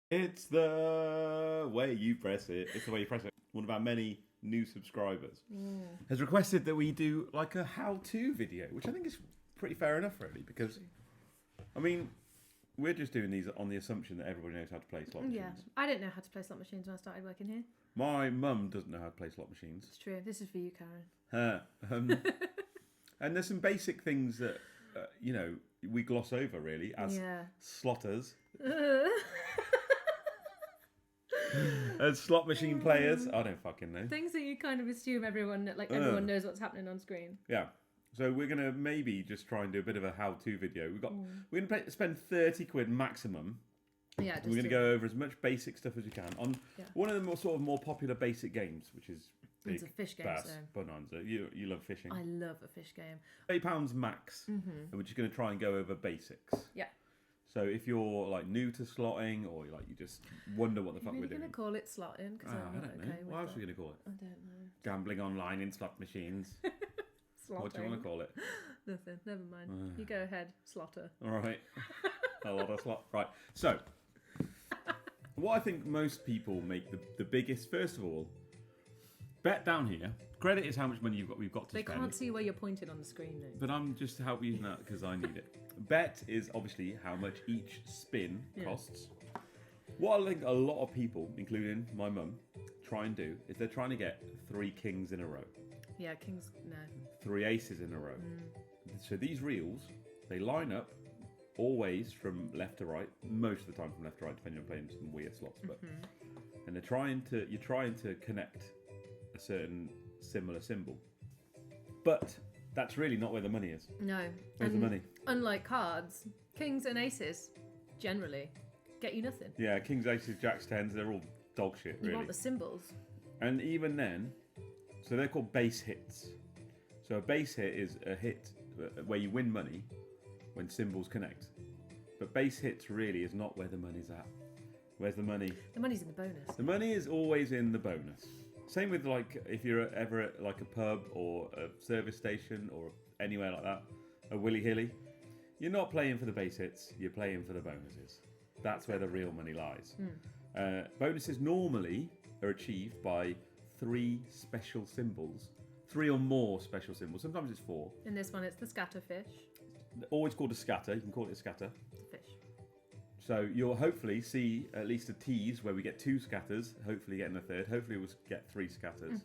It's the way you press it. It's the way you press it. One of our many new subscribers has requested that we do like a how-to video, which I think is pretty fair enough, really, because I mean, we're just doing these on the assumption that everybody knows how to play slot machines. Yeah, I didn't know how to play slot machines when I started working here. My mum doesn't know how to play slot machines. It's true. This is for you, Karen. And there's some basic things that we gloss over really as slotters. As slot machine players, I don't fucking know. Things that you kind of assume everyone knows what's happening on screen. Yeah. So we're gonna maybe just try and do a bit of a how-to video. We're gonna spend 30 quid maximum. Yeah. We're gonna go over as much basic stuff as we can on one of the more popular basic games, which is It's a fish game. bass, bonanza. You love fishing. I love a fish game. £8 max, and we're just gonna try and go over basics. Yeah. So if you're like new to slotting, or you just wonder what the fuck we're doing, Are you going to call it slotting? I don't know. What else are we going to call it? I don't know. Gambling online in slot machines. Slotting. What do you want to call it? Nothing. Never mind. You go ahead, slotter. All right. A lot of slot. Right. So, what I think most people make the biggest, first of all, bet down here. Credit is how much money we've got to They spend. can't see where you're pointing on the screen, though. But I'm just helping you that because I need it. Bet is obviously how much each spin costs. What I think a lot of people, including my mum, try and do is they're trying to get 3 kings in a row. Yeah, kings, no. 3 aces in a row. So these reels, they line up always from left to right, most of the time from left to right, depending on playing some weird slots. But and you're trying to connect a certain similar symbol. But that's really not where the money is. No. Where's the money? Unlike cards, kings and aces generally get you nothing. Yeah, kings, aces, jacks, tens, they're all dog shit, really. You want the symbols. And even then, so they're called base hits. So a base hit is a hit where you win money when symbols connect. But base hits really is not where the money's at. Where's the money? The money's in the bonus. The money is always in the bonus. Same with like if you're ever at like a pub or a service station or anywhere like that, a willy hilly, you're not playing for the base hits, you're playing for the bonuses. That's where the real money lies. Bonuses normally are achieved by 3 special symbols, 3 or more special symbols. Sometimes it's 4. In this one, it's the scatterfish. Always called a scatter. You can call it a scatter. It's a fish. So you'll hopefully see at least a tease where we get 2 scatters, hopefully getting a third. Hopefully we'll get 3 scatters.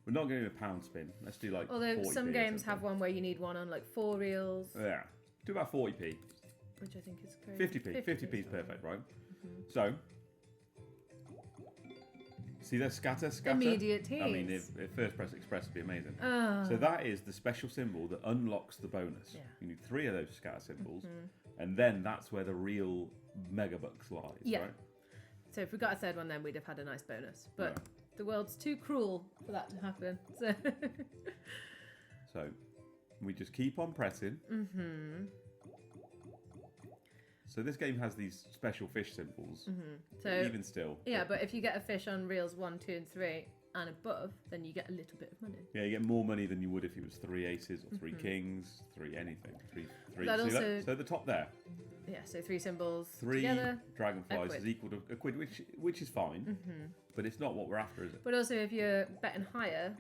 We're not going to do a pound spin. Let's do like Although 40p some or games have something. one where you need one on like 4 reels, Yeah. Do about 40p. which I think is great. 50p. 50p is perfect, right? So, see that scatter? Immediate tease. I mean, if first press express would be amazing. Oh. So that is the special symbol that unlocks the bonus. Yeah. You need 3 of those scatter symbols, and then that's where the real mega bucks lies, right? So if we got a third one, then we'd have had a nice bonus. But Yeah. the world's too cruel for that to happen. So So we just keep on pressing. So this game has these special fish symbols. So Even still. yeah, but if you get a fish on reels 1, 2, and 3 and above, then you get a little bit of money. Yeah, you get more money than you would if it was 3 aces or 3 kings, 3 anything. 3. That So also- so at the top there, Yeah, so 3 symbols 3 together. dragonflies quid. is equal to a quid, which is fine. But it's not what we're after, is it? But also, if you're betting higher,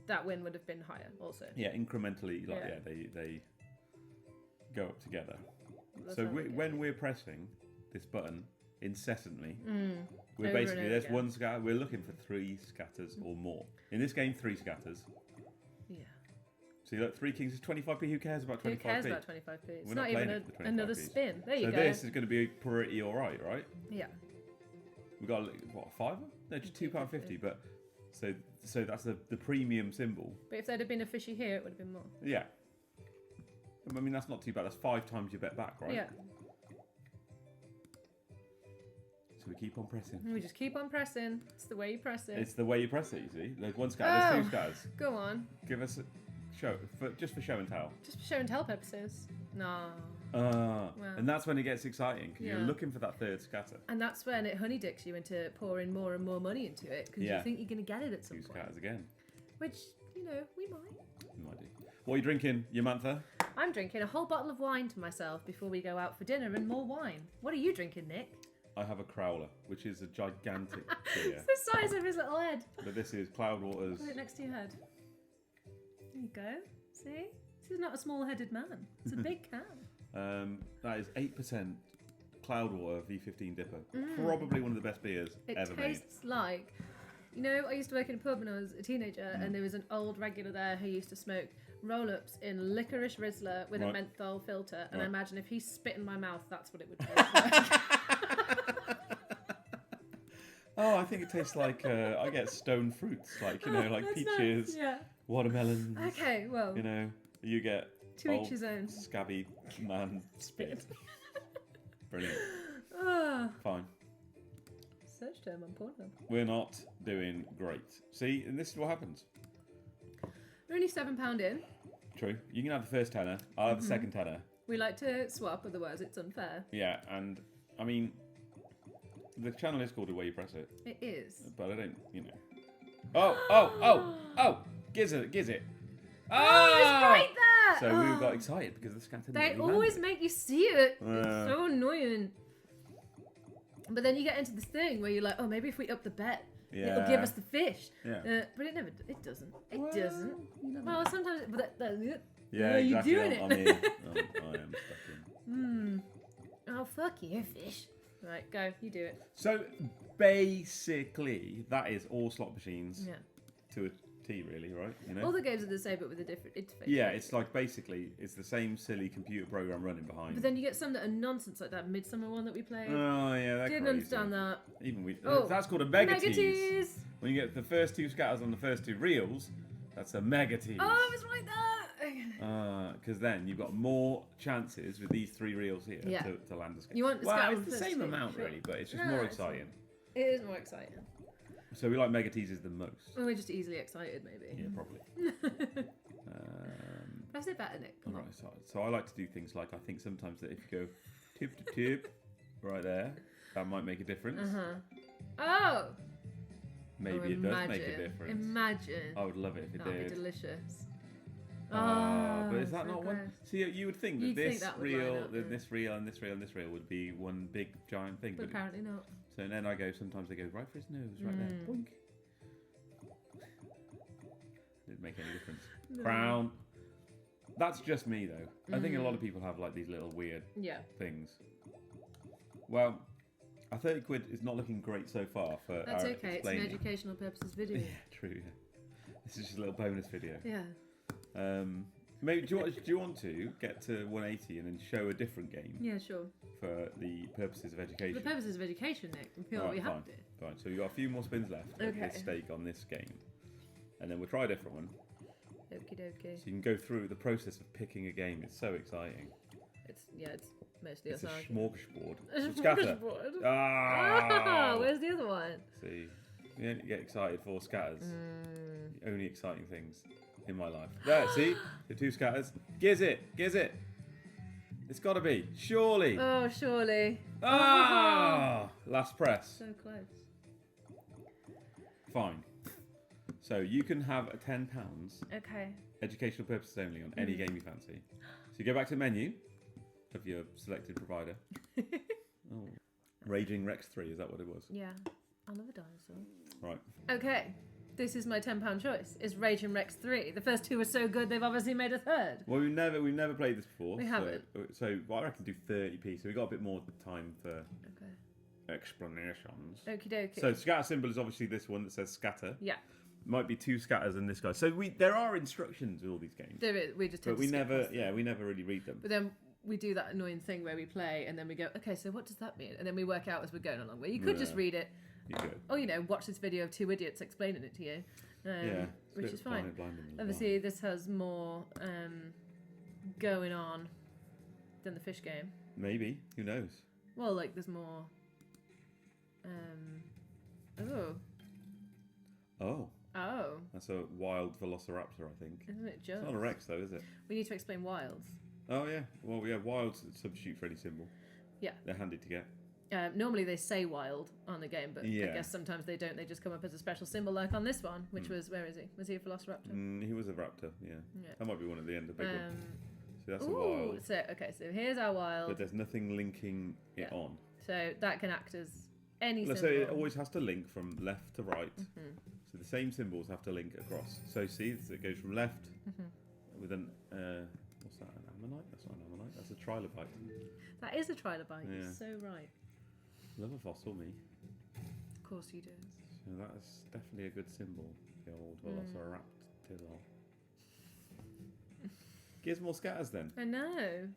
that win would have been higher also. Yeah, incrementally, like Yeah. they go up together. That's So how we get when we're pressing this button incessantly, we're Over basically and there's over one scatter. We're looking for 3 scatters or more. In this game, 3 scatters. Yeah. So you look, 3 kings is 25p. Who cares about 25p? Who cares about 25p? It's We're not not even playing it for the another 25p. spin. There you So go. this is going to be pretty all right, right? Yeah. We got what, a fiver? No, just £2.50. But so that's the premium symbol. But if there'd have been a fishy here, it would have been more. Yeah. I mean, that's not too bad. That's 5 times your bet back, right? Yeah. So we keep on pressing. And we just keep on pressing. It's the way you press it. It's the way you press it, you see. There's 1 scatter, there's 2 scatters. Go on. Give us a show, just for show and tell. Just for show and tell purposes. No. And that's when it gets exciting, because you're Yeah. looking for that 3rd scatter. And that's when it honeydicks you into pouring more and more money into it because Yeah. you think you're going to get it at some 2 point. scatters again. Which, you know, we might. You might do. What are you drinking, Yamantha? I'm drinking a whole bottle of wine to myself before we go out for dinner and more wine. What are you drinking, Nick? I have a Crowler, which is a gigantic beer. It's the size of his little head. But this is Cloudwater's. Put it next to your head. There you go. See? This is not a small-headed man. It's a big can. That is 8% Cloudwater V15 Dipper. Probably one of the best beers ever made. It tastes like... You know, I used to work in a pub when I was a teenager, and there was an old regular there who used to smoke roll-ups in licorice Rizzler with a menthol filter, and I imagine if he spit in my mouth, that's what it would taste like. Oh, I think it tastes like I get stone fruits, like like That's peaches, nice. Yeah. watermelons. Okay, well, You get to each his own. scabby man spit. Brilliant. Ah, Fine. search term on Pornhub. We're not doing great. See, and this is what happens. We're only £7 in. True. You can have the first tenner. I'll have the second tenner. We like to swap, otherwise it's unfair. Yeah, and I mean, the channel is called The Way You Press It, It is. but I don't, Oh! Giz it. Oh, it's right there! So we got excited because the scatter. They always make you see it. It's so annoying. But then you get into this thing where you're like, oh, maybe if we up the bet, it'll give us the fish. Yeah. But it never. It doesn't. It doesn't. Well, sometimes. But Yeah, you're exactly. doing I'm it. in. I am stuck in. Oh, fuck you, fish. Right, go. You do it. So basically, that is all slot machines Yeah. to a T, really, right? All the games are the same, but with a different interface. Yeah, it's like basically it's the same silly computer program running behind. But then you get some that are nonsense, like that Midsummer one that we played. Oh yeah, that Didn't understand that. Even we. Oh, That's called a mega tease. tease. When you get the first two scatters on the first two reels, that's a mega tease. Oh, it was like that. Because then you've got more chances with these three reels here Yeah. to land a scatter. You want the well, scatter it's on the first same two, amount sure. really, but it's just No, more it's fine. exciting. It is more exciting. So we like mega teases the most. Or we're just easily excited, maybe. Yeah, probably. Press it better, Nick. Come on. Right, so I like to do things like I think sometimes that if you go tip to tip right there, that might make a difference. Oh! Maybe it does make a difference. Imagine. I would love it if it That'd did. be delicious. But is that so not one? gross. See, you would think that You'd think this that would line reel, up, yeah. this reel, and this reel, and this reel would be one big giant thing. But But apparently not. so then I go. Sometimes they go right for his nose, right there. Boink. Didn't make any difference. No. Crown. That's just me though. I think a lot of people have like these little weird Yeah. things. Well, our 30 quid is not looking great so far for That's our okay. It's an explaining. educational purposes video. Yeah, true. Yeah. This is just a little bonus video. Yeah. Maybe do you want to get to 180 and then show a different game Yeah, sure. for the purposes of For education? the purposes of education, Nick, we feel Alright, like we fine. have to. Fine. So we've got a few more spins left of Okay. this stake on this game, and then we'll try a different one. Okie dokie. So you can go through the process of picking a game. It's so exciting. It's mostly It's a us smorgasbord. arguing. Scatter. Smorgasbord. Ah! Where's the other one? See, you only get excited for scatters. Mm. The only exciting things in my life. There, see? The two scatters. Giz it. It's got to be. Surely. Oh, surely. Ah! Last press. So close. Fine. So you can have a £10 Okay. educational purposes only on any game you fancy. So you go back to the menu of your selected provider. Oh. Raging Rex 3, is that what it was? Yeah. I love a dinosaur. Right. Okay. This is my £10 choice. It's Raging Rex 3. The first two were so good, they've obviously made a third. Well, we've never played this before. We haven't. So well, I reckon do 30p. So we got a bit more time for Okay. explanations. Okie dokie. So scatter symbol is obviously this one that says scatter. yeah. Might be two scatters in this guy. So there are instructions with all these games, There is. We just tend but we to skip never past them. we never really read them. But then we do that annoying thing where we play and then we go, okay, so what does that mean? And then we work out as we're going along. Where you could just Yeah. read it, You go. or watch this video of two idiots explaining it to you, Yeah, which is fine. blind in the Obviously, this has more going on than the fish game. dark. Maybe, who knows? Well, like there's more. Oh, That's a wild velociraptor, I think. isn't it It's just? not a Rex though, is it? We need to explain wilds. Oh yeah. Well, we have wild substitute for any symbol. Yeah. They're handy to get. Normally they say wild on the game, but Yeah. I guess sometimes they don't. They just come up as a special symbol, like on this one, which was, where is he? Was he a velociraptor? He was a raptor. Yeah. Yeah. That might be one at the end, a big one. So that's a Ooh, wild. so okay, so here's our wild. But there's nothing linking it Yeah. on. So that can act as any So symbol. it always has to link from left to right. So the same symbols have to link across. So see, it goes from left with an what's that? An ammonite? That's not an ammonite. That's a trilobite. That is a trilobite. Yeah. You're so right. Love a fossil, me. Of course you do. So that is definitely a good symbol. The old Velociraptor. Gizmo scatters then. I know.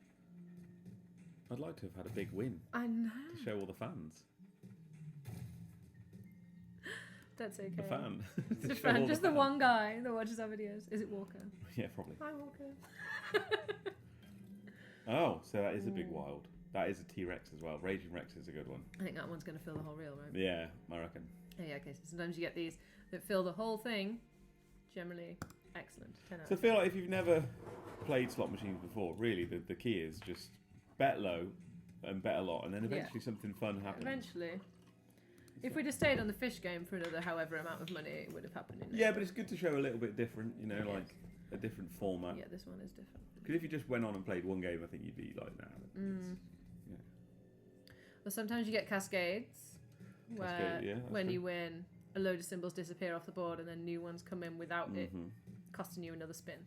I'd like to have had a big win I know. to show all the fans. That's okay. The fan. To The show fan, all just the fans. one guy that watches our videos. Is it Walker? Yeah, probably. Hi, Walker. Oh, so that is a big wild. That is a T-Rex as well. Raging Rex is a good one. I think that one's going to fill the whole reel, right? Yeah, I reckon. Oh, yeah, okay. So sometimes you get these that fill the whole thing. Generally, excellent. 10 out So I of feel like if you've never played slot machines before, really the key is just bet low and bet a lot, and then eventually something fun happens. Eventually. If we'd have stayed on the fish game for another however amount of money, it would have happened. Yeah, but it's good to show a little bit different, you know, like a different format. Yeah, this one is different. Because if you just went on and played one game, I think you'd be like, nah. Yeah. Well, sometimes you get cascades, where Cascade, yeah, that's when true. you win, a load of symbols disappear off the board and then new ones come in without it costing you another spin,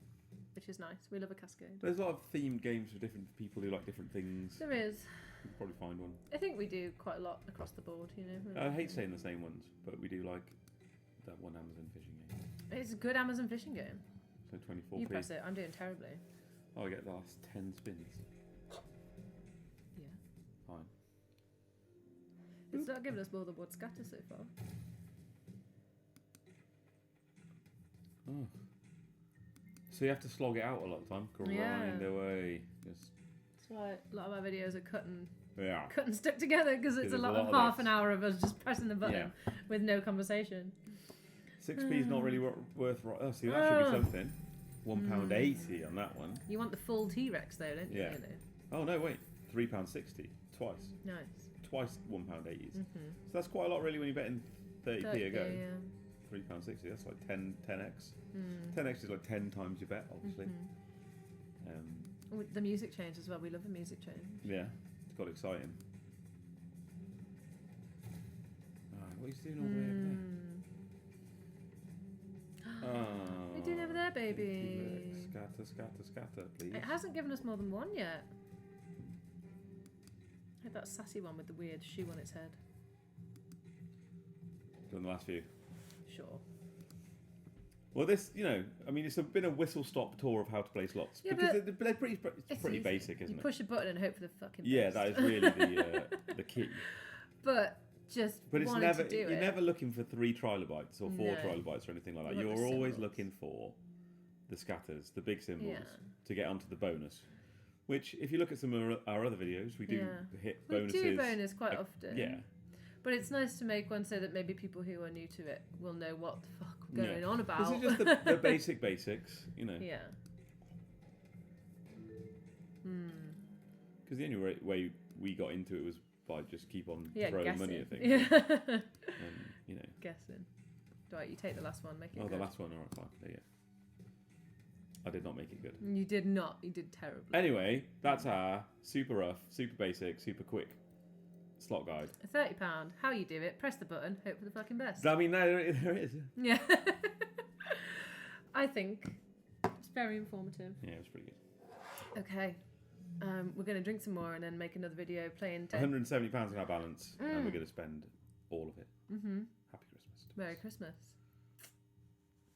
which is nice. We love a cascade. There's a lot of themed games for different people who like different things. There is. You can probably find one. I think we do quite a lot across the board, you know. I hate saying the same ones, but we do like that one Amazon fishing game. It's a good Amazon fishing game. So 24p. You press it. I'm doing terribly. Oh, I get the last 10 spins. Yeah. Fine. It's not giving us more than one scatter so far. Oh. So you have to slog it out a lot of time. Grind Yeah. away. Just That's why a lot of our videos are yeah. cut and stuck together because it's a there's lot of of half this. an hour of us just pressing the button with no conversation. 6p is not really worth. Oh, see, that should be something. £1.80 on that one. You want the full T-Rex though, don't you? Yeah. You know? Oh no, wait. £3.60 twice. Nice. Twice £1.80. So that's quite a lot, really, when you're betting 30p a go. Yeah. £3.60. That's like 10x. 10x is like 10 times your bet, obviously. Oh, the music change as well. We love a music change. Yeah, it's got exciting. What are you doing all the way up there? What are you doing over there, baby? Scatter, scatter, scatter, please. It hasn't given us more than one yet. I had that sassy one with the weird shoe on its head. Done the last few. Sure. Well, this, you know, I mean, it's been a whistle-stop tour of how to play slots. Yeah, because but they're pretty easy. basic, isn't You it? push a button and hope for the fucking Yeah, best. that is really the key. But just But it's wanting never, to do you're it. never looking for 3 trilobites or 4 No. trilobites or anything like that. You want You're the always symbols. looking for the scatters, the big symbols, Yeah. to get onto the bonus. Which, if you look at some of our other videos, we do Yeah. hit We bonuses. do bonus quite like, often. Yeah. But it's nice to make one so that maybe people who are new to it will know what the fuck we're going on about. This is just the basic basics, you know. Yeah. Because the only way we got into it was by just keep on Yeah, throwing guessing. money at things. Yeah. You know. Guessing. Right, you take the last one, make it Oh, good. the last one, alright, fine. There you go. I did not make it good. You did not. You did terribly. Anyway, that's our super rough, super basic, super quick slot guide. £30. How you do it? Press the button. Hope for the fucking best. I mean, no, there is. Yeah. I think it's very informative. Yeah, it was pretty good. Okay. We're going to drink some more and then make another video playing £170 in our balance, and we're going to spend all of it. Mm-hmm. Happy Christmas. Merry Christmas.